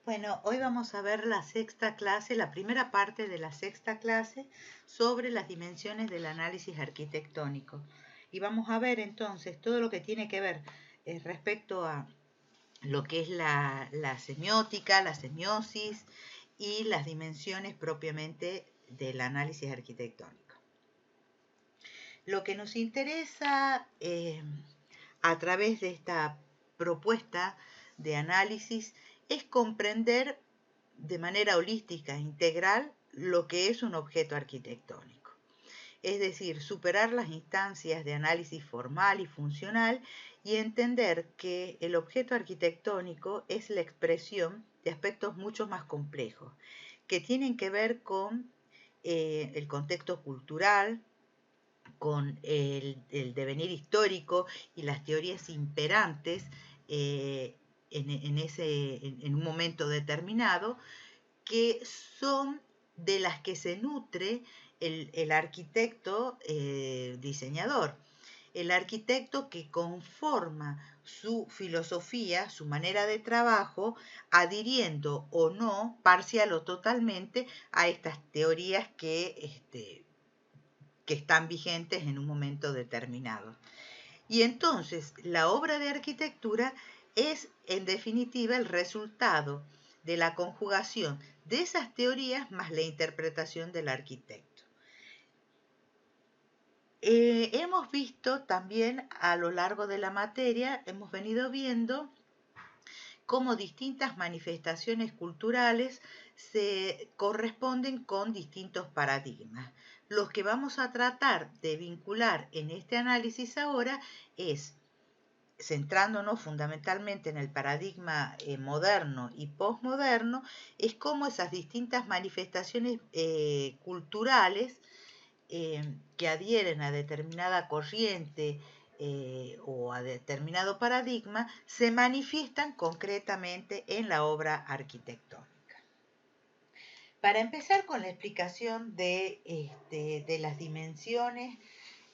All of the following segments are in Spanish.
Bueno, hoy vamos a ver la sexta clase, la primera parte de la sexta clase sobre las dimensiones del análisis arquitectónico. Y vamos a ver entonces todo lo que tiene que ver respecto a lo que es la semiótica, la semiosis y las dimensiones propiamente del análisis arquitectónico. Lo que nos interesa a través de esta propuesta de análisis es comprender de manera holística, integral, lo que es un objeto arquitectónico. Es decir, superar las instancias de análisis formal y funcional y entender que el objeto arquitectónico es la expresión de aspectos mucho más complejos, que tienen que ver con el contexto cultural, con el devenir histórico y las teorías imperantes en un momento determinado, que son de las que se nutre el arquitecto diseñador. El arquitecto que conforma su filosofía, su manera de trabajo, adhiriendo o no, parcial o totalmente, a estas teorías que están vigentes en un momento determinado. Y entonces la obra de arquitectura es, en definitiva, el resultado de la conjugación de esas teorías más la interpretación del arquitecto. Hemos visto también a lo largo de la materia, hemos venido viendo cómo distintas manifestaciones culturales se corresponden con distintos paradigmas. Los que vamos a tratar de vincular en este análisis ahora es, centrándonos fundamentalmente en el paradigma moderno y posmoderno, es cómo esas distintas manifestaciones culturales que adhieren a determinada corriente o a determinado paradigma se manifiestan concretamente en la obra arquitectónica. Para empezar con la explicación de las dimensiones,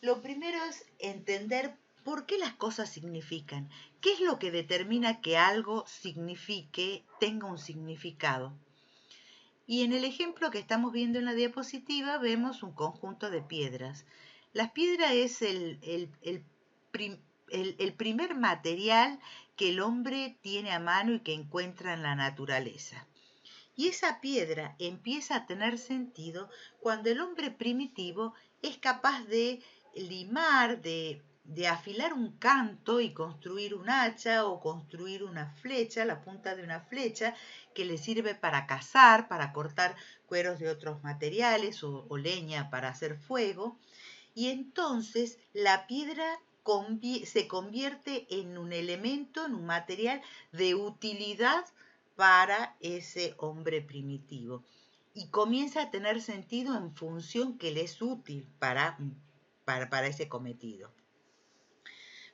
lo primero es entender por qué las cosas significan. ¿Qué es lo que determina que algo signifique, tenga un significado? Y en el ejemplo que estamos viendo en la diapositiva vemos un conjunto de piedras. La piedra es el primer material que el hombre tiene a mano y que encuentra en la naturaleza. Y esa piedra empieza a tener sentido cuando el hombre primitivo es capaz de limar, de afilar un canto y construir un hacha o construir una flecha, la punta de una flecha, que le sirve para cazar, para cortar cueros de otros materiales o leña para hacer fuego. Y entonces la piedra se convierte en un elemento, en un material de utilidad para ese hombre primitivo y comienza a tener sentido en función que le es útil para ese cometido.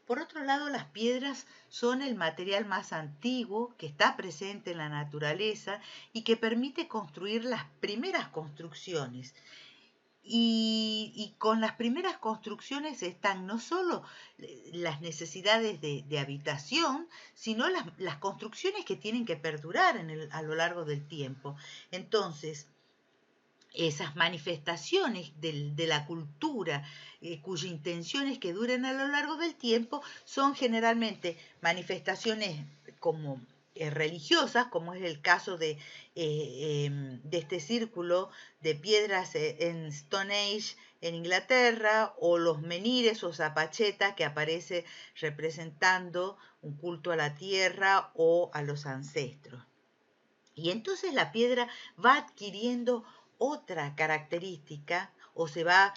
Por otro lado, las piedras son el material más antiguo que está presente en la naturaleza y que permite construir las primeras construcciones. Y con las primeras construcciones están no solo las necesidades de habitación, sino las construcciones que tienen que perdurar a lo largo del tiempo. Entonces, esas manifestaciones de la cultura cuya intención es que duren a lo largo del tiempo son generalmente manifestaciones como religiosas, como es el caso de este círculo de piedras en Stone Age en Inglaterra, o los menires o zapachetas que aparece representando un culto a la tierra o a los ancestros. Y entonces la piedra va adquiriendo otra característica o se va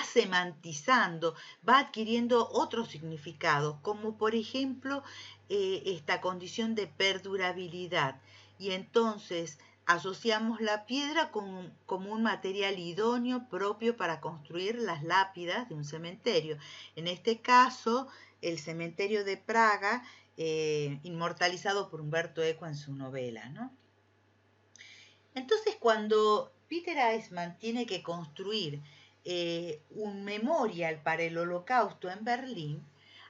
semantizando, va adquiriendo otro significado, como por ejemplo esta condición de perdurabilidad. Y entonces asociamos la piedra como un material idóneo propio para construir las lápidas de un cementerio. En este caso, el cementerio de Praga, inmortalizado por Umberto Eco en su novela, ¿no? Entonces, cuando Peter Eisman tiene que construir un memorial para el Holocausto en Berlín,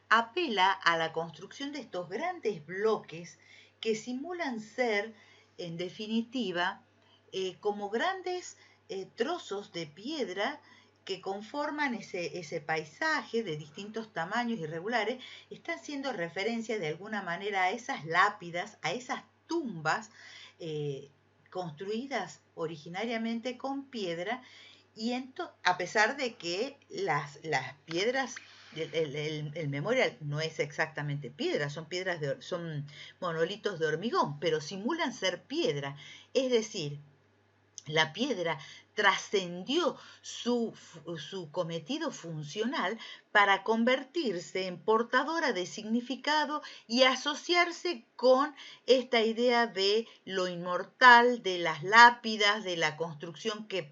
apela a la construcción de estos grandes bloques que simulan ser, en definitiva, como grandes trozos de piedra que conforman ese paisaje de distintos tamaños irregulares, están haciendo referencia de alguna manera a esas lápidas, a esas tumbas construidas originariamente con piedra, y a pesar de que las piedras, el memorial no es exactamente piedra, son monolitos de hormigón, pero simulan ser piedra. Es decir, la piedra trascendió su cometido funcional para convertirse en portadora de significado y asociarse con esta idea de lo inmortal, de las lápidas, de la construcción que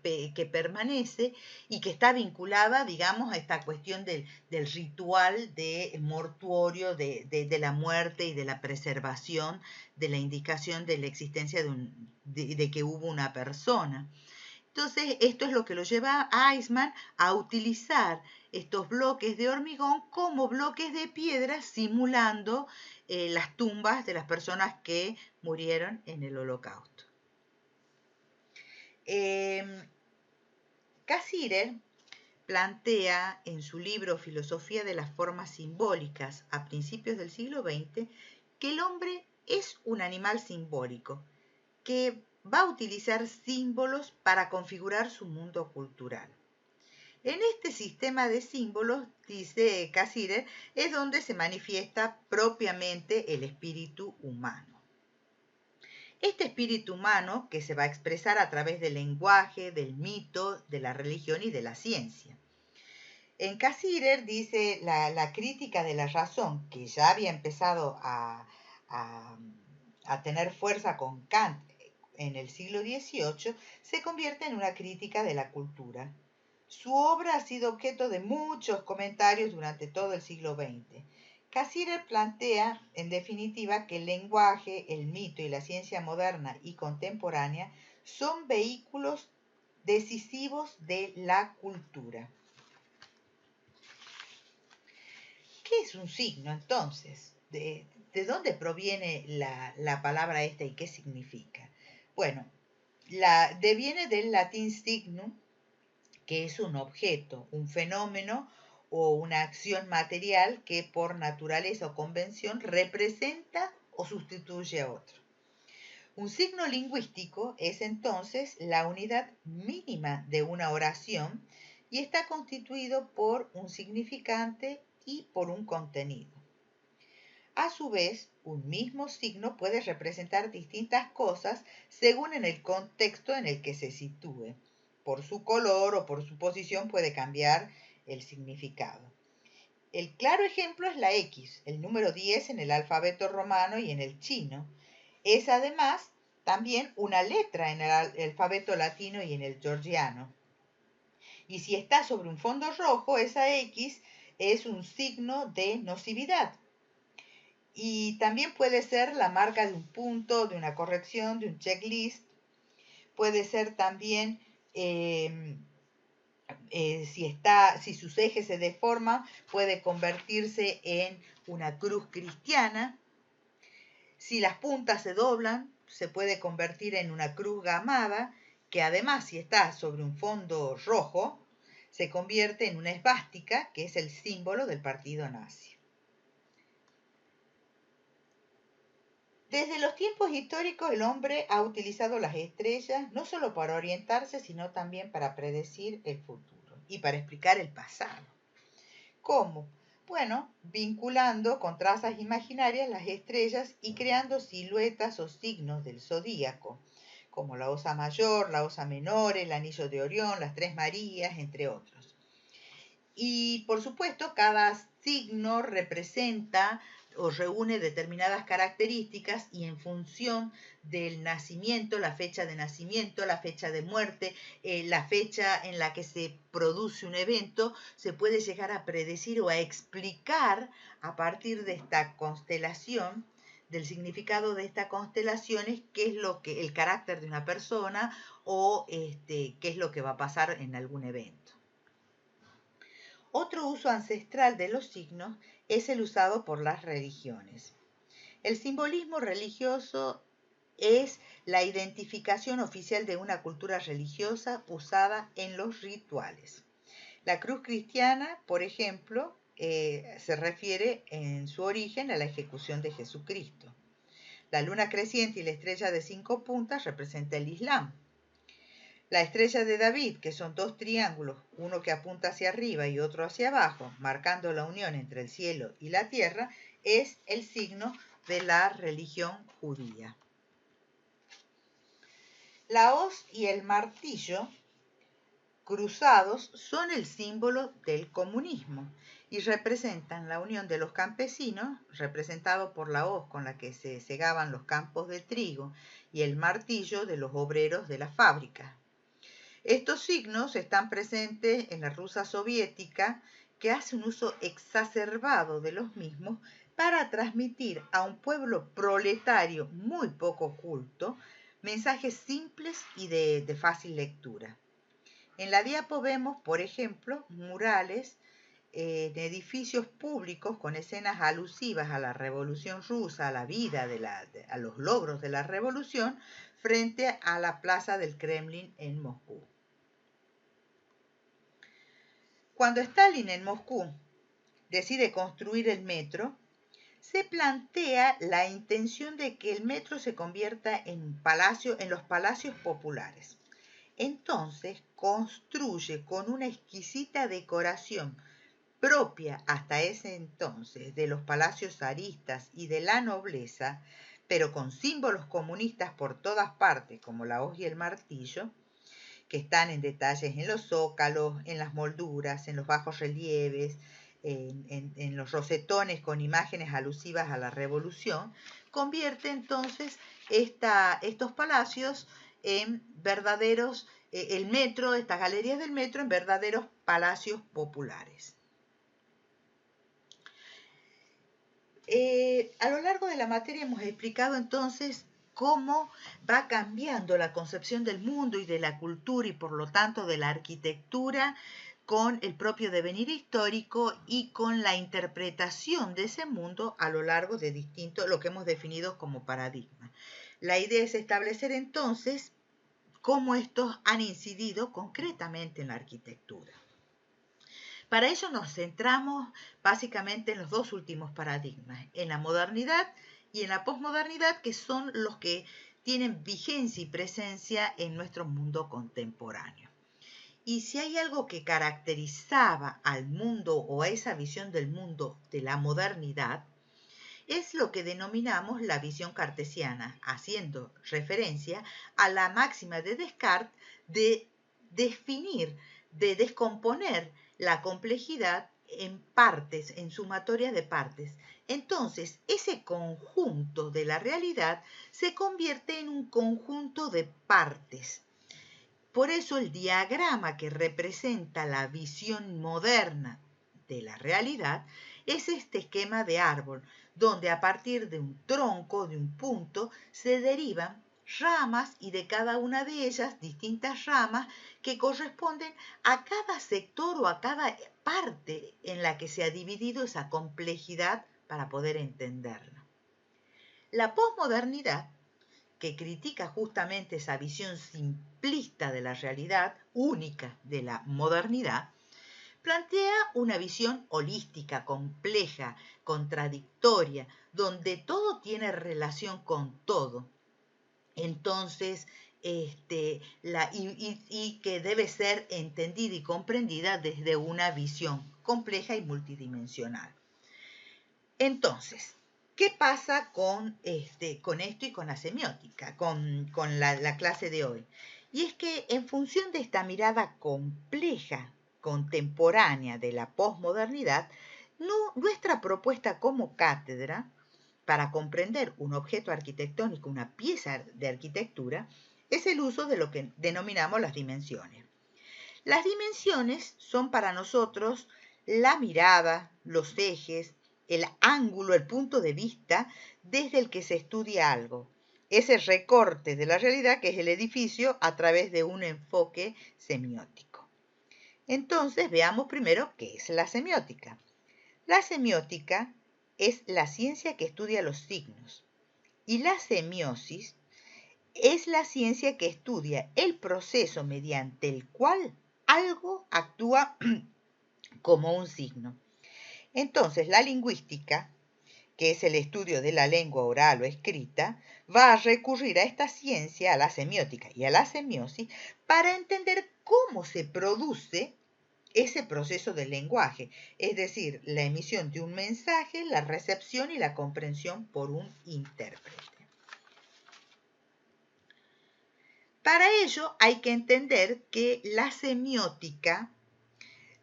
permanece y que está vinculada, digamos, a esta cuestión del ritual de mortuorio, de la muerte y de la preservación, de la indicación de la existencia de que hubo una persona. Entonces, esto es lo que lo lleva a Eisman a utilizar estos bloques de hormigón como bloques de piedra, simulando las tumbas de las personas que murieron en el Holocausto. Cassirer plantea en su libro Filosofía de las Formas Simbólicas a principios del siglo XX que el hombre es un animal simbólico, que va a utilizar símbolos para configurar su mundo cultural. En este sistema de símbolos, dice Cassirer, es donde se manifiesta propiamente el espíritu humano. Este espíritu humano que se va a expresar a través del lenguaje, del mito, de la religión y de la ciencia. En Cassirer dice la crítica de la razón, que ya había empezado a tener fuerza con Kant en el siglo XVIII, se convierte en una crítica de la cultura. Su obra ha sido objeto de muchos comentarios durante todo el siglo XX. Cassirer plantea, en definitiva, que el lenguaje, el mito y la ciencia moderna y contemporánea son vehículos decisivos de la cultura. ¿Qué es un signo entonces? ¿De dónde proviene la palabra esta y qué significa? Bueno, deviene del latín signum, que es un objeto, un fenómeno o una acción material que por naturaleza o convención representa o sustituye a otro. Un signo lingüístico es entonces la unidad mínima de una oración y está constituido por un significante y por un contenido. A su vez, un mismo signo puede representar distintas cosas según en el contexto en el que se sitúe. Por su color o por su posición puede cambiar el significado. El claro ejemplo es la X, el número 10 en el alfabeto romano y en el chino. Es además también una letra en el alfabeto latino y en el georgiano. Y si está sobre un fondo rojo, esa X es un signo de nocividad. Y también puede ser la marca de un punto, de una corrección, de un checklist. Puede ser también, si sus ejes se deforman, puede convertirse en una cruz cristiana. Si las puntas se doblan, se puede convertir en una cruz gamada, que además, si está sobre un fondo rojo, se convierte en una esvástica, que es el símbolo del partido nazi. Desde los tiempos históricos el hombre ha utilizado las estrellas no solo para orientarse, sino también para predecir el futuro y para explicar el pasado. ¿Cómo? Bueno, vinculando con trazas imaginarias las estrellas y creando siluetas o signos del zodíaco, como la Osa Mayor, la Osa Menor, el Anillo de Orión, las Tres Marías, entre otros. Y por supuesto, cada signo representa o reúne determinadas características y en función del nacimiento, la fecha de nacimiento, la fecha de muerte, la fecha en la que se produce un evento, se puede llegar a predecir o a explicar a partir de esta constelación, del significado de estas constelaciones, qué es el carácter de una persona o qué es lo que va a pasar en algún evento. Otro uso ancestral de los signos es el usado por las religiones. El simbolismo religioso es la identificación oficial de una cultura religiosa usada en los rituales. La cruz cristiana, por ejemplo, se refiere en su origen a la ejecución de Jesucristo. La luna creciente y la estrella de 5 puntas representa el Islam. La estrella de David, que son 2 triángulos, uno que apunta hacia arriba y otro hacia abajo, marcando la unión entre el cielo y la tierra, es el signo de la religión judía. La hoz y el martillo cruzados son el símbolo del comunismo y representan la unión de los campesinos, representado por la hoz con la que se segaban los campos de trigo, y el martillo de los obreros de las fábricas. Estos signos están presentes en la Rusia soviética, que hace un uso exacerbado de los mismos para transmitir a un pueblo proletario muy poco culto mensajes simples y de fácil lectura. En la diapo vemos, por ejemplo, murales en edificios públicos con escenas alusivas a la Revolución Rusa, a la vida, a los logros de la revolución, frente a la plaza del Kremlin en Moscú. Cuando Stalin en Moscú decide construir el metro, se plantea la intención de que el metro se convierta en los palacios populares. Entonces construye con una exquisita decoración propia hasta ese entonces de los palacios zaristas y de la nobleza, pero con símbolos comunistas por todas partes, como la hoz y el martillo, que están en detalles en los zócalos, en las molduras, en los bajos relieves, en los rosetones con imágenes alusivas a la revolución, convierte entonces estos palacios en verdaderos, el metro, estas galerías del metro, en verdaderos palacios populares. A lo largo de la materia hemos explicado entonces cómo va cambiando la concepción del mundo y de la cultura y por lo tanto de la arquitectura con el propio devenir histórico y con la interpretación de ese mundo a lo largo de lo que hemos definido como paradigmas. La idea es establecer entonces cómo estos han incidido concretamente en la arquitectura. Para ello nos centramos básicamente en los 2 últimos paradigmas, en la modernidad y en la posmodernidad, que son los que tienen vigencia y presencia en nuestro mundo contemporáneo. Y si hay algo que caracterizaba al mundo o a esa visión del mundo de la modernidad, es lo que denominamos la visión cartesiana, haciendo referencia a la máxima de Descartes de definir, de descomponer la complejidad en partes, en sumatorias de partes. Entonces, ese conjunto de la realidad se convierte en un conjunto de partes. Por eso el diagrama que representa la visión moderna de la realidad es este esquema de árbol, donde a partir de un tronco, de un punto, se derivan ramas y de cada una de ellas distintas ramas que corresponden a cada sector o a cada parte en la que se ha dividido esa complejidad para poder entenderla. La posmodernidad, que critica justamente esa visión simplista de la realidad, única de la modernidad, plantea una visión holística, compleja, contradictoria, donde todo tiene relación con todo. Entonces, y que debe ser entendida y comprendida desde una visión compleja y multidimensional. Entonces, ¿qué pasa con esto y con la semiótica, con la clase de hoy? Y es que en función de esta mirada compleja, contemporánea de la posmodernidad, nuestra propuesta como cátedra para comprender un objeto arquitectónico, una pieza de arquitectura, es el uso de lo que denominamos las dimensiones. Las dimensiones son para nosotros la mirada, los ejes, el ángulo, el punto de vista desde el que se estudia algo. Ese recorte de la realidad que es el edificio a través de un enfoque semiótico. Entonces veamos primero qué es la semiótica. La semiótica es la ciencia que estudia los signos y la semiosis es la ciencia que estudia el proceso mediante el cual algo actúa como un signo. Entonces, la lingüística, que es el estudio de la lengua oral o escrita, va a recurrir a esta ciencia, a la semiótica y a la semiosis, para entender cómo se produce ese proceso del lenguaje, es decir, la emisión de un mensaje, la recepción y la comprensión por un intérprete. Para ello hay que entender que la semiótica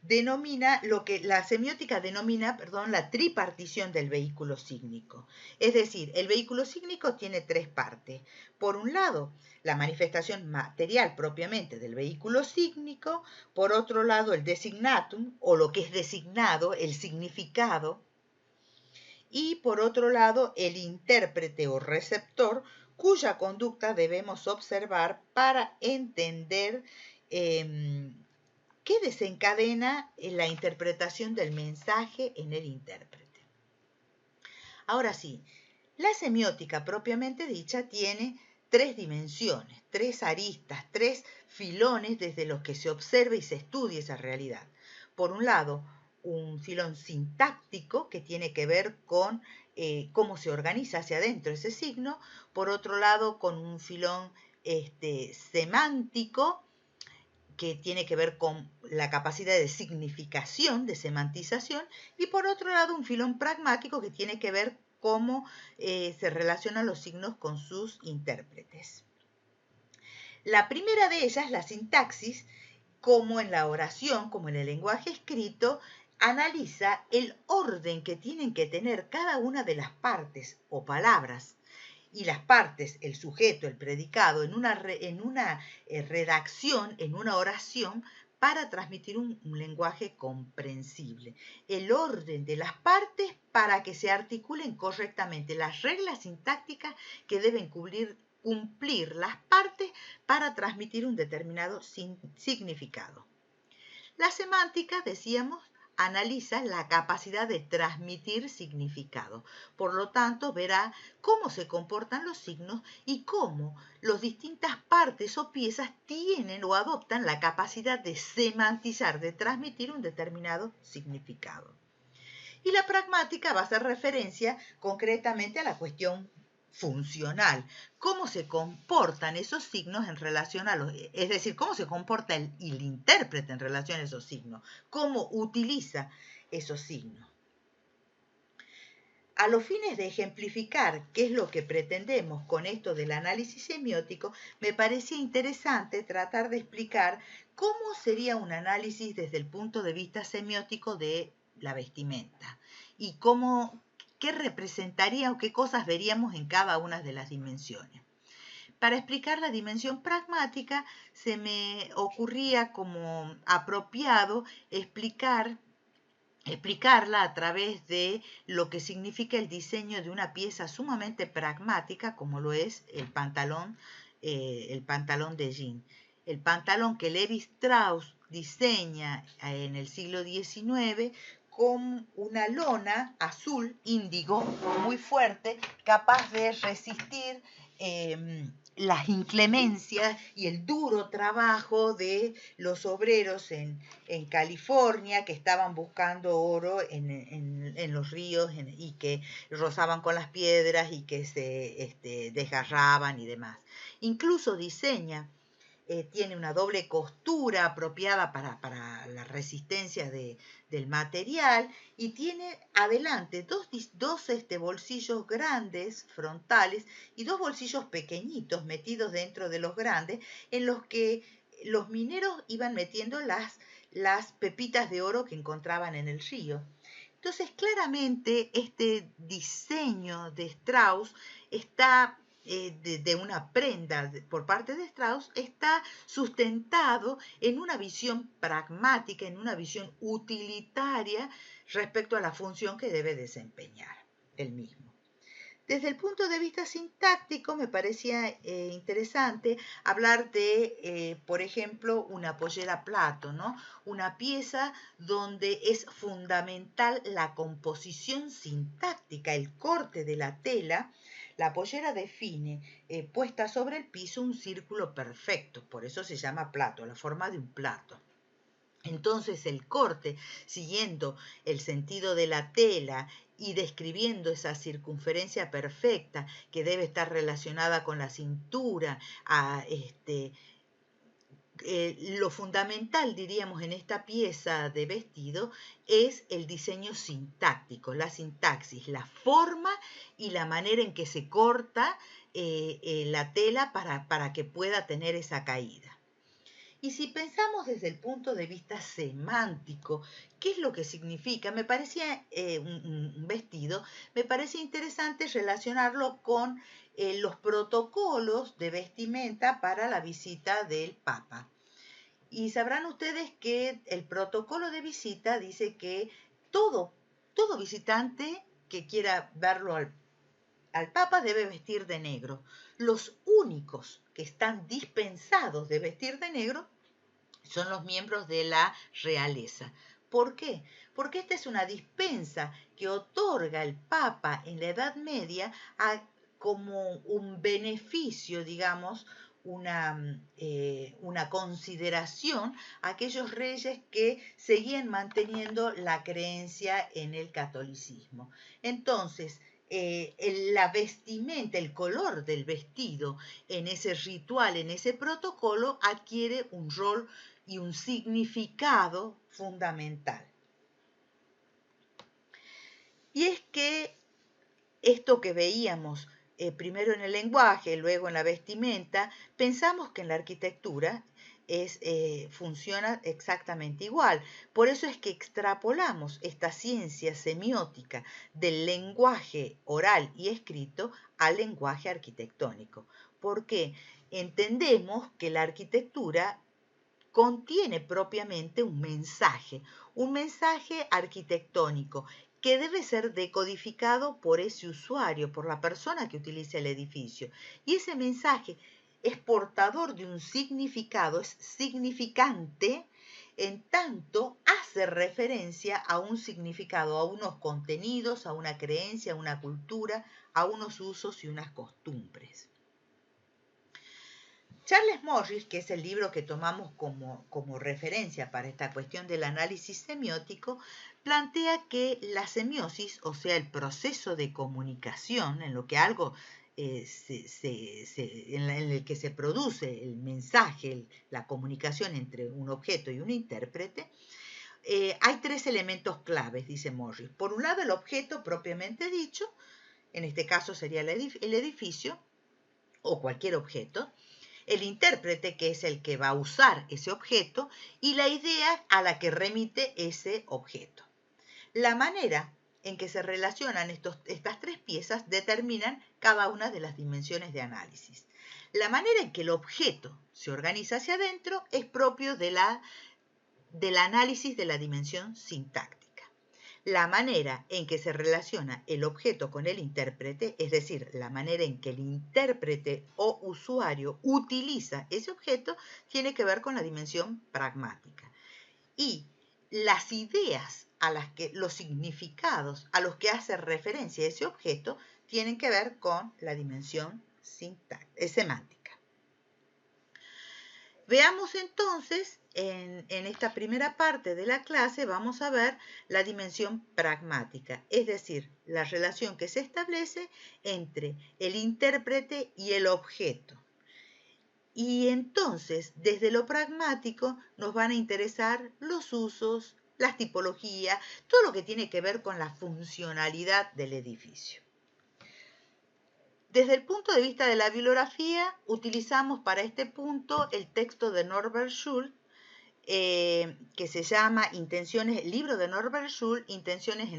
denomina la tripartición del vehículo sígnico. Es decir, el vehículo sígnico tiene tres partes. Por un lado, la manifestación material propiamente del vehículo sígnico. Por otro lado, el designatum, o lo que es designado, el significado. Y por otro lado, el intérprete o receptor, cuya conducta debemos observar para entender ¿qué desencadena la interpretación del mensaje en el intérprete? Ahora sí, la semiótica propiamente dicha tiene tres dimensiones, tres aristas, tres filones desde los que se observa y se estudia esa realidad. Por un lado, un filón sintáctico que tiene que ver con cómo se organiza hacia adentro ese signo. Por otro lado, con un filón semántico, que tiene que ver con la capacidad de significación, de semantización, y por otro lado un filón pragmático que tiene que ver cómo se relacionan los signos con sus intérpretes. La primera de ellas, la sintaxis, como en la oración, como en el lenguaje escrito, analiza el orden que tienen que tener cada una de las partes o palabras y las partes, el sujeto, el predicado, en una redacción, en una oración, para transmitir un lenguaje comprensible. El orden de las partes para que se articulen correctamente las reglas sintácticas que deben cumplir las partes para transmitir un determinado significado. La semántica, decíamos, analiza la capacidad de transmitir significado. Por lo tanto, verá cómo se comportan los signos y cómo las distintas partes o piezas tienen o adoptan la capacidad de semantizar, de transmitir un determinado significado. Y la pragmática va a hacer referencia concretamente a la cuestión funcional, cómo se comportan esos signos en relación a los, es decir, cómo se comporta el intérprete en relación a esos signos, cómo utiliza esos signos. A los fines de ejemplificar qué es lo que pretendemos con esto del análisis semiótico, me parecía interesante tratar de explicar cómo sería un análisis desde el punto de vista semiótico de la vestimenta y qué representaría o qué cosas veríamos en cada una de las dimensiones. Para explicar la dimensión pragmática, se me ocurría como apropiado explicarla a través de lo que significa el diseño de una pieza sumamente pragmática, como lo es el pantalón de jean. El pantalón que Levi Strauss diseña en el siglo XIX con una lona azul índigo muy fuerte, capaz de resistir las inclemencias y el duro trabajo de los obreros en California que estaban buscando oro en los ríos y que rozaban con las piedras y que se desgarraban y demás. Incluso diseña, tiene una doble costura apropiada para la resistencia del material y tiene adelante dos bolsillos grandes frontales y dos bolsillos pequeñitos metidos dentro de los grandes en los que los mineros iban metiendo las pepitas de oro que encontraban en el río. Entonces, claramente, este diseño de Strauss está de una prenda por parte de Strauss está sustentado en una visión pragmática, en una visión utilitaria respecto a la función que debe desempeñar el mismo. Desde el punto de vista sintáctico me parecía interesante hablar de, por ejemplo, una pollera plato, ¿no? Una pieza donde es fundamental la composición sintáctica, el corte de la tela. La pollera define, puesta sobre el piso, un círculo perfecto, por eso se llama plato, la forma de un plato. Entonces el corte, siguiendo el sentido de la tela y describiendo esa circunferencia perfecta que debe estar relacionada con la cintura, lo fundamental, diríamos, en esta pieza de vestido es el diseño sintáctico, la sintaxis, la forma y la manera en que se corta la tela para que pueda tener esa caída. Y si pensamos desde el punto de vista semántico, ¿qué es lo que significa? Me parecía un vestido, me parece interesante relacionarlo con los protocolos de vestimenta para la visita del Papa. Y sabrán ustedes que el protocolo de visita dice que todo visitante que quiera verlo al Papa debe vestir de negro. Los únicos que están dispensados de vestir de negro son los miembros de la realeza. ¿Por qué? Porque esta es una dispensa que otorga el Papa en la Edad Media como un beneficio, digamos, una consideración a aquellos reyes que seguían manteniendo la creencia en el catolicismo. Entonces, la vestimenta, el color del vestido en ese ritual, en ese protocolo, adquiere un rol y un significado fundamental. Y es que esto que veíamos primero en el lenguaje, luego en la vestimenta, pensamos que en la arquitectura funciona exactamente igual. Por eso es que extrapolamos esta ciencia semiótica del lenguaje oral y escrito al lenguaje arquitectónico. Porque entendemos que la arquitectura contiene propiamente un mensaje arquitectónico que debe ser decodificado por ese usuario, por la persona que utiliza el edificio. Y ese mensaje es portador de un significado, es significante, en tanto hace referencia a un significado, a unos contenidos, a una creencia, a una cultura, a unos usos y unas costumbres. Charles Morris, que es el libro que tomamos como referencia para esta cuestión del análisis semiótico, plantea que la semiosis, o sea, el proceso de comunicación, en lo que algo en el que se produce el mensaje, la comunicación entre un objeto y un intérprete, hay tres elementos claves, dice Morris. Por un lado, el objeto propiamente dicho, en este caso sería el edificio o cualquier objeto, el intérprete, que es el que va a usar ese objeto, y la idea a la que remite ese objeto. La manera en que se relacionan estas tres piezas determinan cada una de las dimensiones de análisis. La manera en que el objeto se organiza hacia adentro es propio del análisis de la dimensión sintáctica. La manera en que se relaciona el objeto con el intérprete, es decir, la manera en que el intérprete o usuario utiliza ese objeto, tiene que ver con la dimensión pragmática. Y las ideas los significados a los que hace referencia ese objeto, tienen que ver con la dimensión semántica. Veamos entonces, en esta primera parte de la clase vamos a ver la dimensión pragmática, es decir, la relación que se establece entre el intérprete y el objeto. Y entonces, desde lo pragmático, nos van a interesar los usos, las tipologías, todo lo que tiene que ver con la funcionalidad del edificio. Desde el punto de vista de la bibliografía, utilizamos para este punto el texto de Norbert Schulz, que se llama libro de Norbert Schulz, Intenciones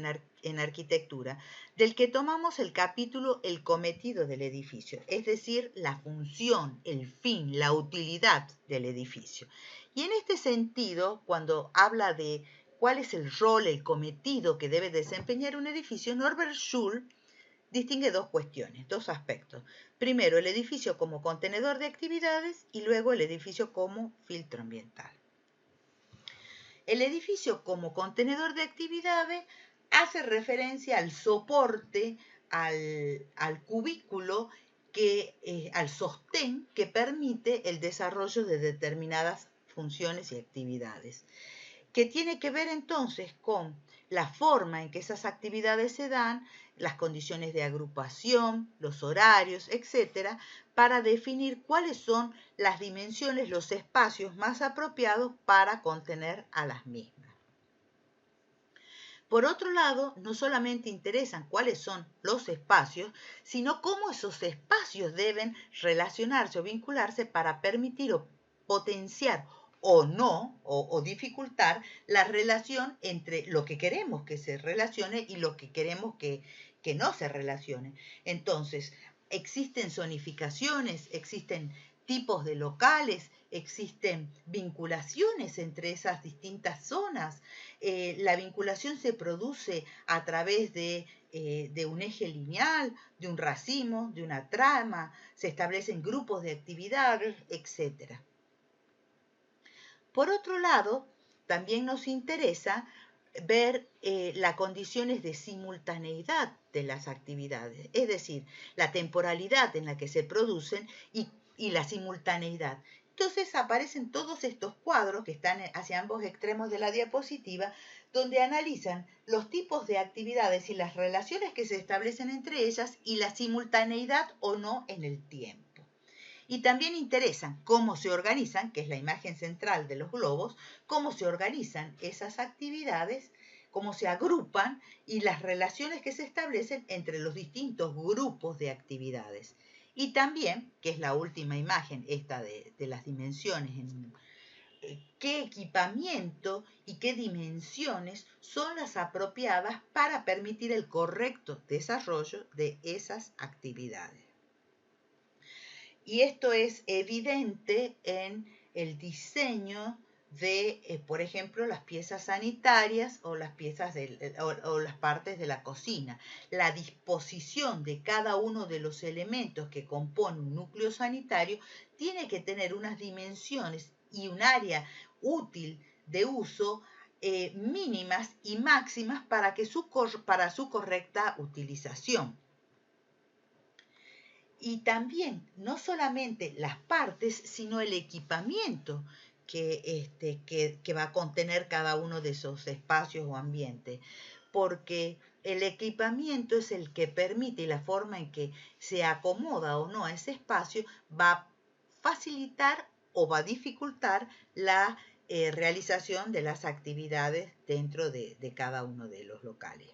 en Arquitectura, del que tomamos el capítulo El cometido del edificio, es decir, la función, el fin, la utilidad del edificio. Y en este sentido, cuando habla de cuál es el rol, el cometido que debe desempeñar un edificio, Norbert Schulz distingue dos cuestiones, dos aspectos. Primero, el edificio como contenedor de actividades y luego el edificio como filtro ambiental. El edificio como contenedor de actividades hace referencia al soporte, al cubículo, al sostén que permite el desarrollo de determinadas funciones y actividades, que tiene que ver entonces con la forma en que esas actividades se dan, las condiciones de agrupación, los horarios, etcétera, para definir cuáles son las dimensiones, los espacios más apropiados para contener a las mismas. Por otro lado, no solamente interesan cuáles son los espacios, sino cómo esos espacios deben relacionarse o vincularse para permitir o potenciar o no, o dificultar la relación entre lo que queremos que se relacione y lo que queremos que no se relacione. Entonces, existen zonificaciones, existen tipos de locales, existen vinculaciones entre esas distintas zonas. La vinculación se produce a través de un eje lineal, de un racimo, de una trama, se establecen grupos de actividades, etc. Por otro lado, también nos interesa ver las condiciones de simultaneidad de las actividades, es decir, la temporalidad en la que se producen y la simultaneidad. Entonces aparecen todos estos cuadros que están hacia ambos extremos de la diapositiva, donde analizan los tipos de actividades y las relaciones que se establecen entre ellas y la simultaneidad o no en el tiempo. Y también interesan cómo se organizan, que es la imagen central de los globos, cómo se organizan esas actividades, cómo se agrupan y las relaciones que se establecen entre los distintos grupos de actividades. Y también, que es la última imagen, esta de las dimensiones, qué equipamiento y qué dimensiones son las apropiadas para permitir el correcto desarrollo de esas actividades. Y esto es evidente en el diseño de, por ejemplo, las piezas sanitarias o las piezas o las partes de la cocina. La disposición de cada uno de los elementos que compone un núcleo sanitario tiene que tener unas dimensiones y un área útil de uso mínimas y máximas para su correcta utilización. Y también, no solamente las partes, sino el equipamiento que va a contener cada uno de esos espacios o ambientes. Porque el equipamiento es el que permite y la forma en que se acomoda o no a ese espacio va a facilitar o va a dificultar la realización de las actividades dentro de cada uno de los locales.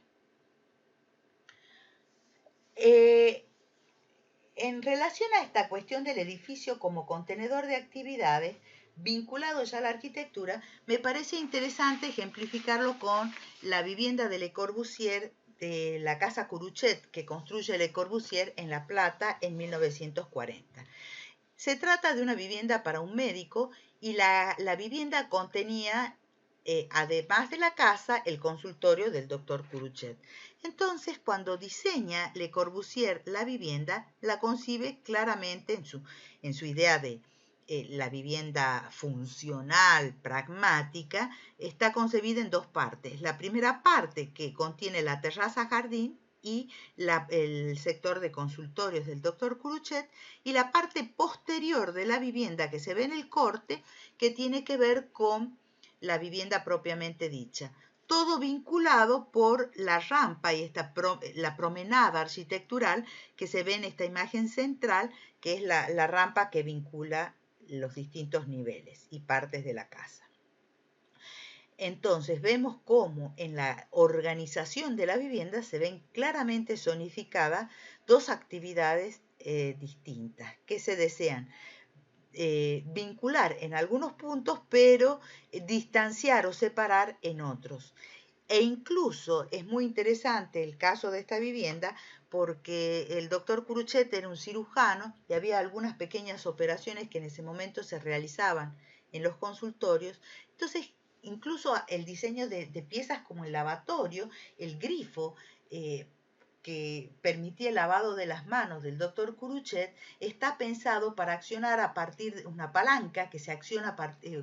En relación a esta cuestión del edificio como contenedor de actividades, vinculado ya a la arquitectura, me parece interesante ejemplificarlo con la vivienda de Le Corbusier, de la casa Curuchet, que construye Le Corbusier en La Plata en 1940. Se trata de una vivienda para un médico y la vivienda contenía, además de la casa, el consultorio del doctor Curuchet. Entonces, cuando diseña Le Corbusier la vivienda, la concibe claramente en su idea de la vivienda funcional, pragmática, está concebida en dos partes. La primera parte, que contiene la terraza-jardín, y el sector de consultorios del doctor Curuchet, y la parte posterior de la vivienda que se ve en el corte, que tiene que ver con la vivienda propiamente dicha. Todo vinculado por la rampa y la promenada arquitectural que se ve en esta imagen central, que es la rampa que vincula los distintos niveles y partes de la casa. Entonces vemos cómo en la organización de la vivienda se ven claramente zonificadas dos actividades distintas que se desean vincular en algunos puntos, pero distanciar o separar en otros. E incluso es muy interesante el caso de esta vivienda porque el doctor Curuchet era un cirujano y había algunas pequeñas operaciones que en ese momento se realizaban en los consultorios. Entonces, incluso el diseño de piezas como el lavatorio, el grifo, que permitía el lavado de las manos del doctor Curuchet está pensado para accionar a partir de una palanca que se acciona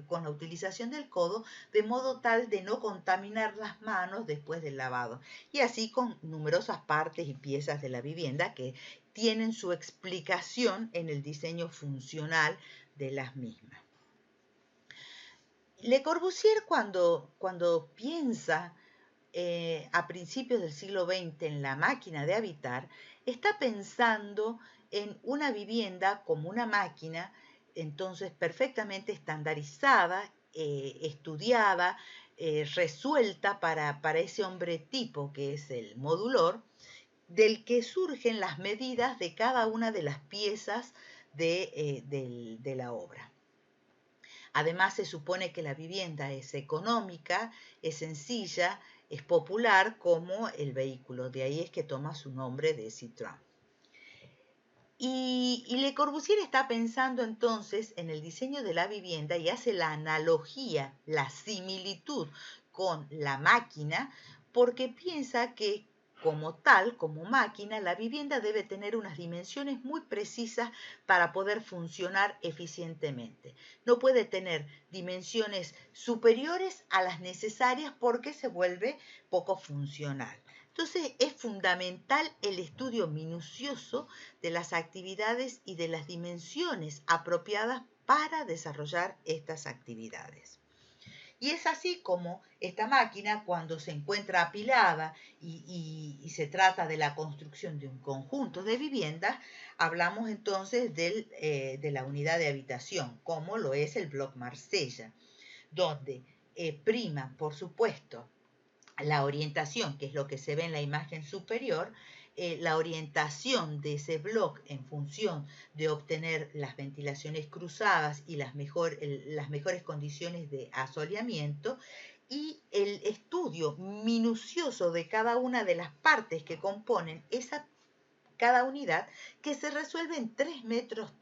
con la utilización del codo, de modo tal de no contaminar las manos después del lavado. Y así con numerosas partes y piezas de la vivienda que tienen su explicación en el diseño funcional de las mismas. Le Corbusier cuando piensa a principios del siglo XX en la máquina de habitar, está pensando en una vivienda como una máquina, entonces perfectamente estandarizada, estudiada, resuelta para ese hombre tipo que es el modulor, del que surgen las medidas de cada una de las piezas de la obra. Además, se supone que la vivienda es económica, es sencilla, es popular como el vehículo. De ahí es que toma su nombre de Citroën. Y Le Corbusier está pensando entonces en el diseño de la vivienda y hace la analogía, la similitud con la máquina, porque piensa que como tal, como máquina, la vivienda debe tener unas dimensiones muy precisas para poder funcionar eficientemente. No puede tener dimensiones superiores a las necesarias porque se vuelve poco funcional. Entonces es fundamental el estudio minucioso de las actividades y de las dimensiones apropiadas para desarrollar estas actividades. Y es así como esta máquina, cuando se encuentra apilada y se trata de la construcción de un conjunto de viviendas, hablamos entonces de la unidad de habitación, como lo es el Bloc Marsella, donde prima, por supuesto, la orientación, que es lo que se ve en la imagen superior, la orientación de ese bloc en función de obtener las ventilaciones cruzadas y las mejores condiciones de asoleamiento, y el estudio minucioso de cada una de las partes que componen cada unidad, que se resuelve en 3,30 metros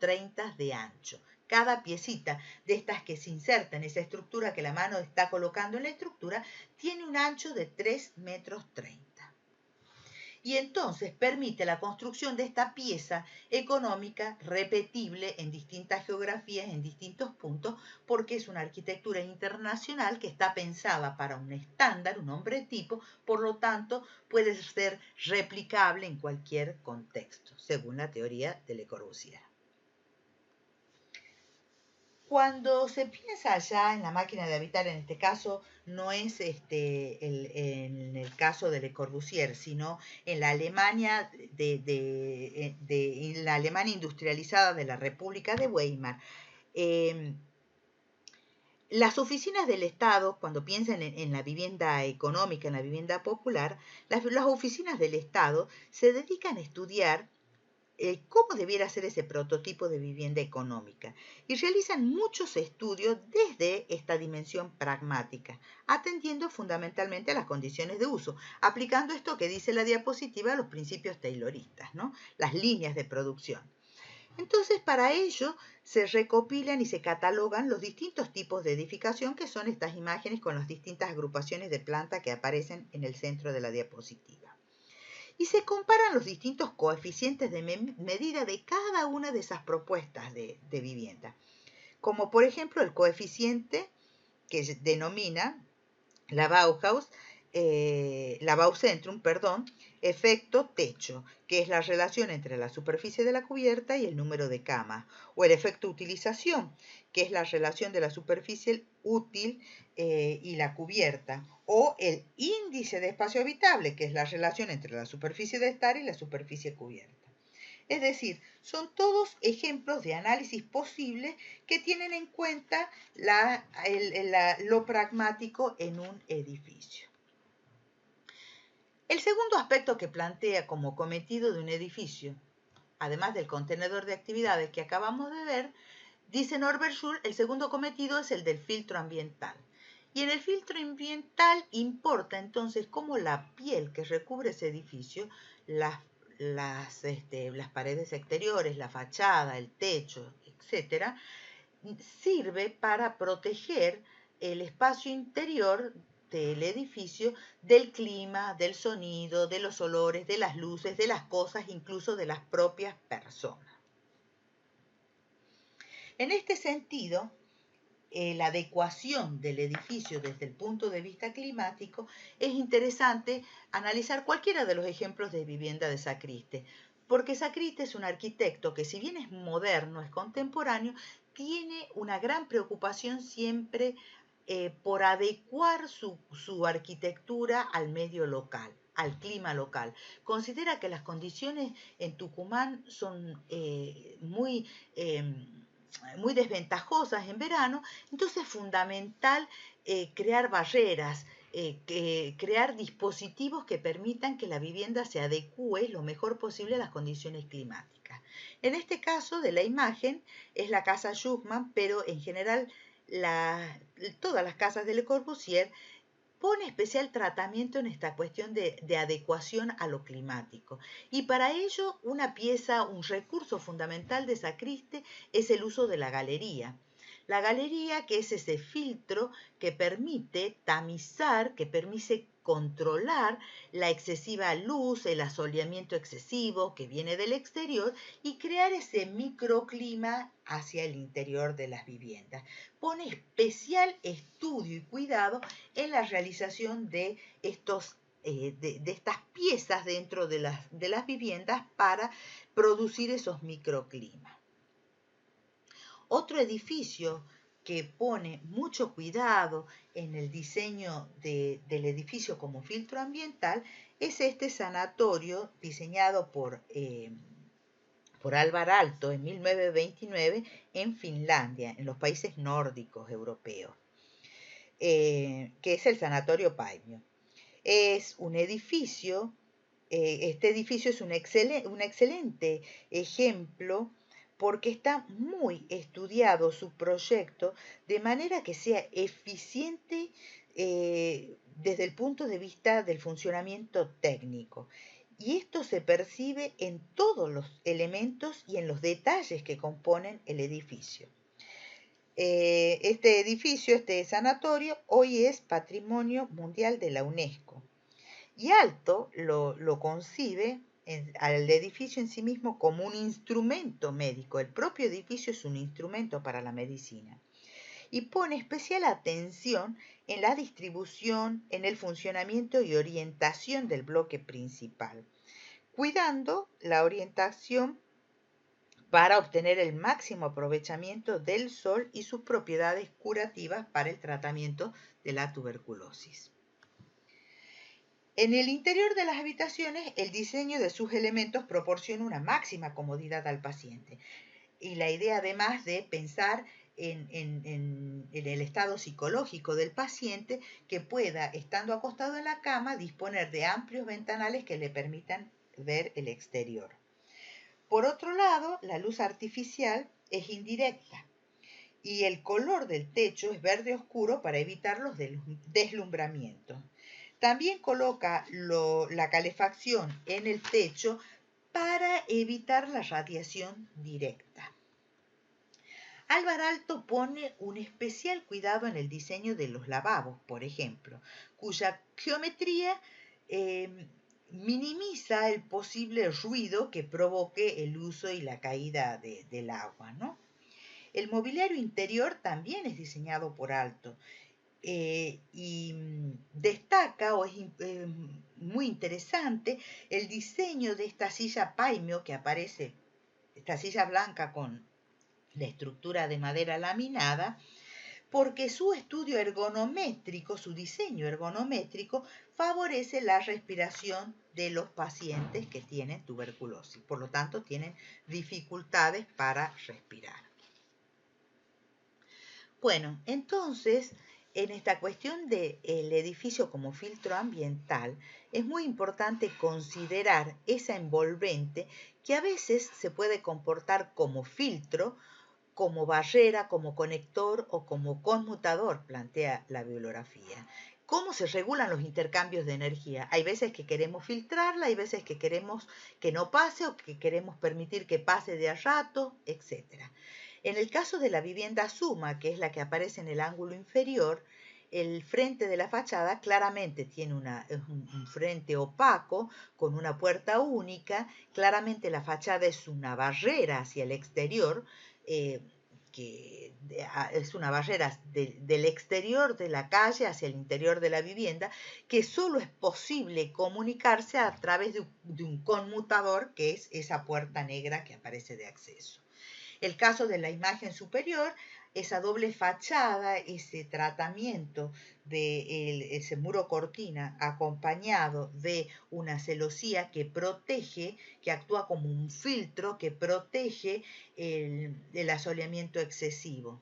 de ancho. Cada piecita de estas que se inserta en esa estructura que la mano está colocando en la estructura tiene un ancho de 3,30 metros. Y entonces permite la construcción de esta pieza económica repetible en distintas geografías, en distintos puntos, porque es una arquitectura internacional que está pensada para un estándar, un hombre tipo, por lo tanto puede ser replicable en cualquier contexto, según la teoría de Le Corbusier. Cuando se piensa ya en la máquina de habitar, en este caso, no es en el caso de Le Corbusier, sino en la Alemania, en la Alemania industrializada de la República de Weimar. Las oficinas del Estado, cuando piensan en la vivienda económica, en la vivienda popular, las oficinas del Estado se dedican a estudiar cómo debiera ser ese prototipo de vivienda económica y realizan muchos estudios desde esta dimensión pragmática, atendiendo fundamentalmente a las condiciones de uso, aplicando esto que dice la diapositiva a los principios tayloristas, ¿no? Las líneas de producción. Entonces, para ello se recopilan y se catalogan los distintos tipos de edificación, que son estas imágenes con las distintas agrupaciones de planta que aparecen en el centro de la diapositiva. Y se comparan los distintos coeficientes de medida de cada una de esas propuestas de vivienda, como por ejemplo el coeficiente que se denomina la Baucentrum, efecto techo, que es la relación entre la superficie de la cubierta y el número de camas, o el efecto utilización, que es la relación de la superficie útil y la cubierta, o el índice de espacio habitable, que es la relación entre la superficie de estar y la superficie cubierta. Es decir, son todos ejemplos de análisis posibles que tienen en cuenta lo pragmático en un edificio. El segundo aspecto que plantea como cometido de un edificio, además del contenedor de actividades que acabamos de ver, dice Norbert Schulz, el segundo cometido es el del filtro ambiental. Y en el filtro ambiental importa entonces cómo la piel que recubre ese edificio, las paredes exteriores, la fachada, el techo, etcétera, sirve para proteger el espacio interior del edificio del clima, del sonido, de los olores, de las luces, de las cosas, incluso de las propias personas. En este sentido, la adecuación del edificio desde el punto de vista climático, es interesante analizar cualquiera de los ejemplos de vivienda de Sacriste, porque Sacriste es un arquitecto que, si bien es moderno, es contemporáneo, tiene una gran preocupación siempre por adecuar su arquitectura al medio local, al clima local. Considera que las condiciones en Tucumán son muy desventajosas en verano, entonces es fundamental crear barreras, crear dispositivos que permitan que la vivienda se adecue lo mejor posible a las condiciones climáticas. En este caso de la imagen es la casa Schumann, pero en general todas las casas de Le Corbusier pone especial tratamiento en esta cuestión de adecuación a lo climático. Y para ello, una pieza, un recurso fundamental de Sacriste es el uso de la galería. La galería, que es ese filtro que permite tamizar, que permite controlar la excesiva luz, el asoleamiento excesivo que viene del exterior y crear ese microclima hacia el interior de las viviendas. Pone especial estudio y cuidado en la realización de estas piezas dentro de las viviendas para producir esos microclimas. Otro edificio que pone mucho cuidado en el diseño del edificio como filtro ambiental es este sanatorio diseñado por Alvar Aalto en 1929 en Finlandia, en los países nórdicos europeos, que es el Sanatorio Paimio. Es un edificio, este edificio es un excelente ejemplo porque está muy estudiado su proyecto de manera que sea eficiente desde el punto de vista del funcionamiento técnico. Y esto se percibe en todos los elementos y en los detalles que componen el edificio. Este edificio, este sanatorio, hoy es Patrimonio Mundial de la UNESCO. Y Aalto lo concibe al edificio en sí mismo como un instrumento médico. El propio edificio es un instrumento para la medicina. Y pone especial atención en la distribución, en el funcionamiento y orientación del bloque principal, cuidando la orientación para obtener el máximo aprovechamiento del sol y sus propiedades curativas para el tratamiento de la tuberculosis. En el interior de las habitaciones, el diseño de sus elementos proporciona una máxima comodidad al paciente. Y la idea, además de pensar en el estado psicológico del paciente, que pueda, estando acostado en la cama, disponer de amplios ventanales que le permitan ver el exterior. Por otro lado, la luz artificial es indirecta y el color del techo es verde oscuro para evitar los deslumbramientos. También coloca la calefacción en el techo para evitar la radiación directa. Alvar Aalto pone un especial cuidado en el diseño de los lavabos, por ejemplo, cuya geometría minimiza el posible ruido que provoque el uso y la caída del agua, ¿no? El mobiliario interior también es diseñado por Aalto. Y destaca, o es muy interesante, el diseño de esta silla Paimio que aparece, esta silla blanca con la estructura de madera laminada, porque su estudio ergonométrico, su diseño ergonométrico, favorece la respiración de los pacientes que tienen tuberculosis, por lo tanto tienen dificultades para respirar. Bueno, entonces, en esta cuestión del edificio como filtro ambiental, es muy importante considerar esa envolvente que a veces se puede comportar como filtro, como barrera, como conector o como conmutador, plantea la bibliografía. ¿Cómo se regulan los intercambios de energía? Hay veces que queremos filtrarla, hay veces que queremos que no pase o que queremos permitir que pase de a rato, etc. En el caso de la vivienda suma, que es la que aparece en el ángulo inferior, el frente de la fachada claramente tiene es un frente opaco con una puerta única. Claramente la fachada es una barrera hacia el exterior, que es una barrera del exterior de la calle hacia el interior de la vivienda, que solo es posible comunicarse a través de un conmutador, que es esa puerta negra que aparece de acceso. El caso de la imagen superior, esa doble fachada, ese tratamiento de ese muro cortina acompañado de una celosía que protege, que actúa como un filtro que protege el asoleamiento excesivo.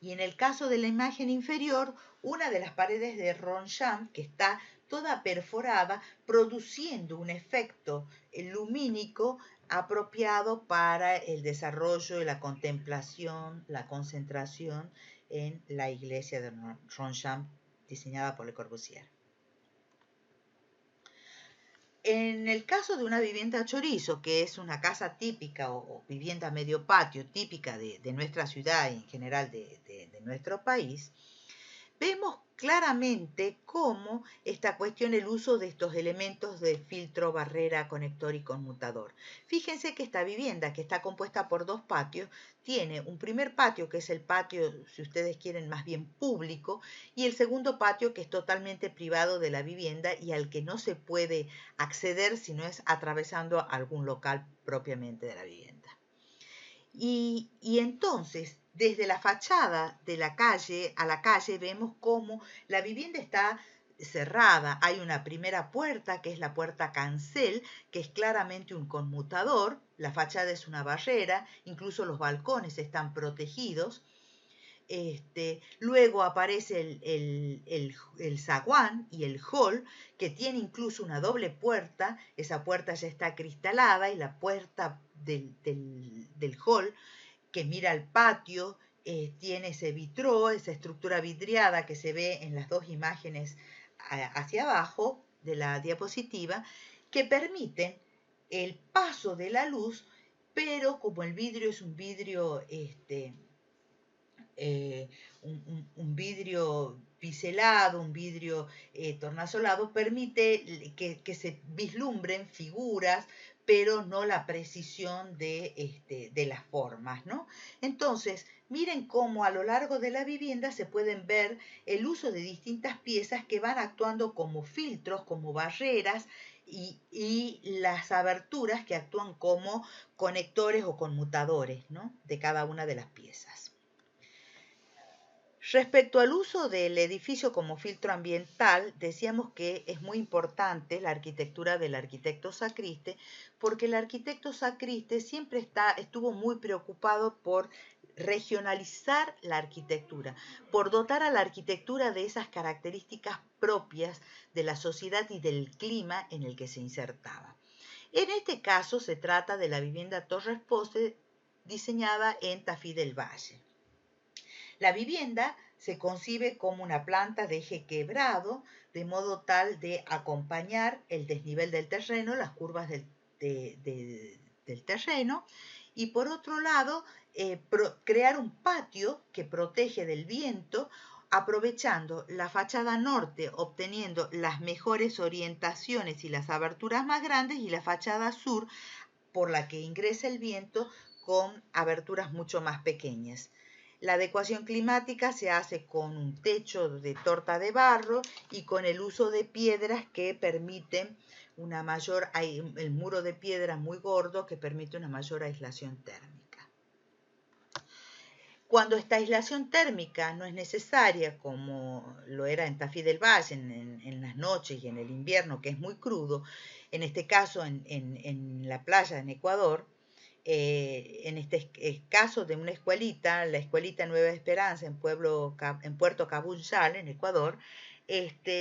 Y en el caso de la imagen inferior, una de las paredes de Roncham, que está toda perforada, produciendo un efecto lumínico apropiado para el desarrollo y la contemplación, la concentración en la iglesia de Roncham, diseñada por Le Corbusier. En el caso de una vivienda chorizo, que es una casa típica o vivienda medio patio típica de nuestra ciudad y en general de nuestro país, vemos claramente cómo esta cuestión, el uso de estos elementos de filtro, barrera, conector y conmutador. Fíjense que esta vivienda, que está compuesta por dos patios, tiene un primer patio, que es el patio, si ustedes quieren, más bien público, y el segundo patio, que es totalmente privado de la vivienda y al que no se puede acceder si no es atravesando algún local propiamente de la vivienda. Y entonces, desde la fachada de la calle a la calle, vemos cómo la vivienda está cerrada. Hay una primera puerta, que es la puerta cancel, que es claramente un conmutador. La fachada es una barrera, incluso los balcones están protegidos. Luego aparece el zaguán y el hall, que tiene incluso una doble puerta. Esa puerta ya está cristalada y la puerta del hall, que mira al patio, tiene ese vitró, esa estructura vidriada que se ve en las dos imágenes hacia abajo de la diapositiva, que permiten el paso de la luz, pero como el vidrio es un vidrio un vidrio biselado, un vidrio tornasolado, permite que se vislumbren figuras, pero no la precisión de las formas, ¿no? Entonces, miren cómo a lo largo de la vivienda se pueden ver el uso de distintas piezas que van actuando como filtros, como barreras, y las aberturas que actúan como conectores o conmutadores, ¿no?, de cada una de las piezas. Respecto al uso del edificio como filtro ambiental, decíamos que es muy importante la arquitectura del arquitecto Sacriste, porque el arquitecto Sacriste siempre estuvo muy preocupado por regionalizar la arquitectura, por dotar a la arquitectura de esas características propias de la sociedad y del clima en el que se insertaba. En este caso se trata de la vivienda Torres Pose, diseñada en Tafí del Valle. La vivienda se concibe como una planta de eje quebrado, de modo tal de acompañar el desnivel del terreno, las curvas del terreno, y por otro lado, crear un patio que protege del viento, aprovechando la fachada norte, obteniendo las mejores orientaciones y las aberturas más grandes, y la fachada sur, por la que ingresa el viento, con aberturas mucho más pequeñas. La adecuación climática se hace con un techo de torta de barro y con el uso de piedras que permiten una mayor, el muro de piedra muy gordo que permite una mayor aislación térmica. Cuando esta aislación térmica no es necesaria, como lo era en Tafí del Valle en las noches y en el invierno, que es muy crudo, en este caso en la playa en Ecuador, en este caso de una escuelita, la escuelita Nueva Esperanza en Puerto Cabunchal, en Ecuador,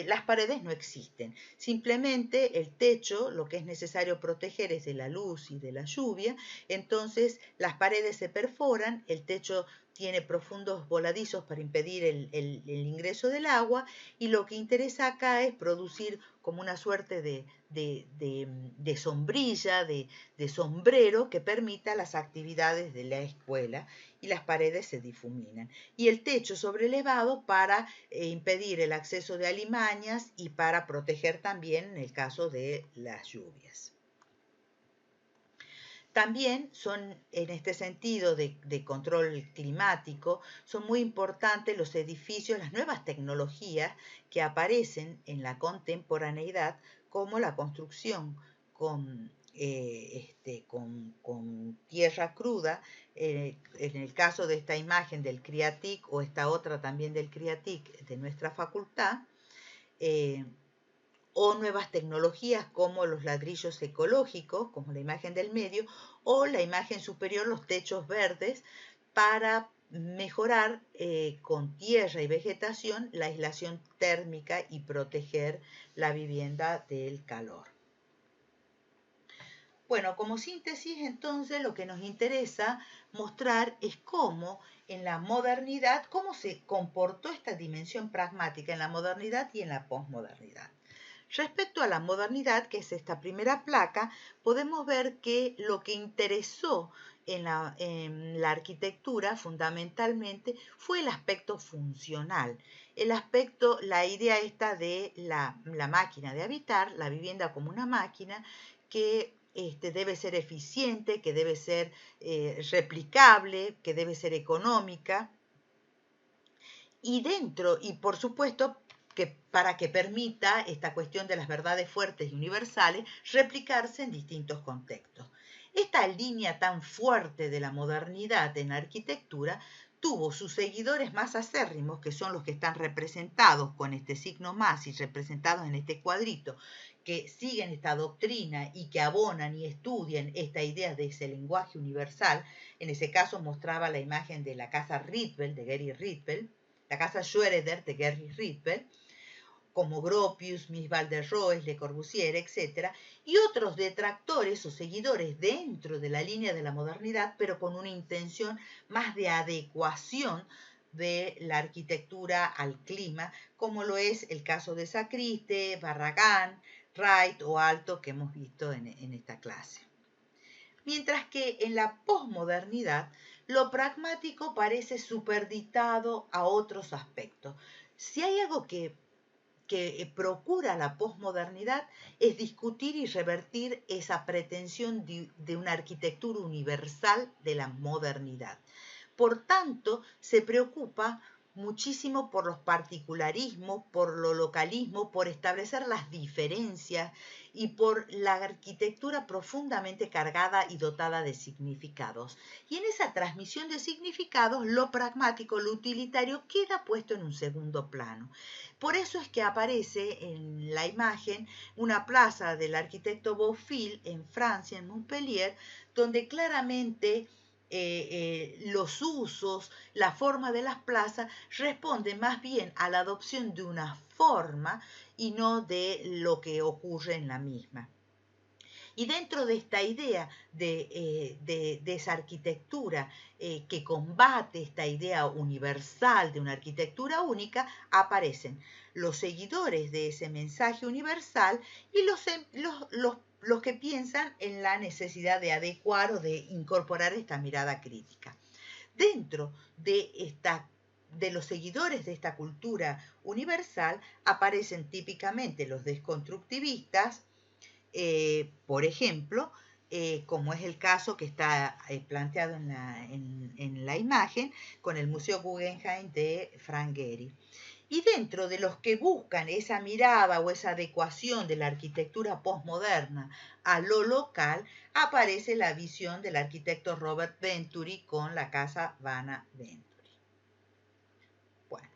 las paredes no existen. Simplemente el techo, lo que es necesario proteger es de la luz y de la lluvia. Entonces las paredes se perforan, el techo tiene profundos voladizos para impedir el ingreso del agua, y lo que interesa acá es producir como una suerte de sombrilla, de sombrero que permita las actividades de la escuela, y las paredes se difuminan. Y el techo sobrelevado para impedir el acceso de alimañas y para proteger también en el caso de las lluvias. También son, en este sentido de control climático, son muy importantes los edificios, las nuevas tecnologías que aparecen en la contemporaneidad, como la construcción con tierra cruda, en el caso de esta imagen del CRIATIC, o esta otra también del CRIATIC de nuestra facultad, o nuevas tecnologías como los ladrillos ecológicos, como la imagen del medio, o la imagen superior, los techos verdes, para mejorar con tierra y vegetación la aislación térmica y proteger la vivienda del calor. Bueno, como síntesis, entonces, lo que nos interesa mostrar es cómo en la modernidad, cómo se comportó esta dimensión pragmática en la modernidad y en la posmodernidad. Respecto a la modernidad, que es esta primera placa, podemos ver que lo que interesó en la arquitectura fundamentalmente fue el aspecto funcional, la idea esta de la máquina de habitar, la vivienda como una máquina que debe ser eficiente, que debe ser replicable, que debe ser económica, y por supuesto, que para que permita esta cuestión de las verdades fuertes y universales replicarse en distintos contextos. Esta línea tan fuerte de la modernidad en la arquitectura tuvo sus seguidores más acérrimos, que son los que están representados con este signo más y representados en este cuadrito, que siguen esta doctrina y que abonan y estudian esta idea de ese lenguaje universal. En ese caso mostraba la imagen de la casa Rietveld, de Gary Rietveld, la casa Schroeder de Gary Rietveld, como Gropius, Mies van der Rohe, Le Corbusier, etc., y otros detractores o seguidores dentro de la línea de la modernidad, pero con una intención más de adecuación de la arquitectura al clima, como lo es el caso de Sacriste, Barragán, Wright o Aalto, que hemos visto en esta clase. Mientras que en la posmodernidad lo pragmático parece superditado a otros aspectos. Si hay algo que procura la posmodernidad, es discutir y revertir esa pretensión de una arquitectura universal de la modernidad. Por tanto, se preocupa muchísimo por los particularismos, por lo localismo, por establecer las diferencias y por la arquitectura profundamente cargada y dotada de significados. Y en esa transmisión de significados, lo pragmático, lo utilitario, queda puesto en un segundo plano. Por eso es que aparece en la imagen una plaza del arquitecto Bofill en Francia, en Montpellier, donde claramente los usos, la forma de las plazas responden más bien a la adopción de una forma y no de lo que ocurre en la misma. Y dentro de esta idea de esa arquitectura que combate esta idea universal de una arquitectura única, aparecen los seguidores de ese mensaje universal y los que piensan en la necesidad de adecuar o de incorporar esta mirada crítica. Dentro de los seguidores de esta cultura universal aparecen típicamente los desconstructivistas, por ejemplo, como es el caso que está planteado en la imagen con el Museo Guggenheim de Frank Gehry. Y dentro de los que buscan esa mirada o esa adecuación de la arquitectura postmoderna a lo local, aparece la visión del arquitecto Robert Venturi con la casa Vanna Venturi. Bueno,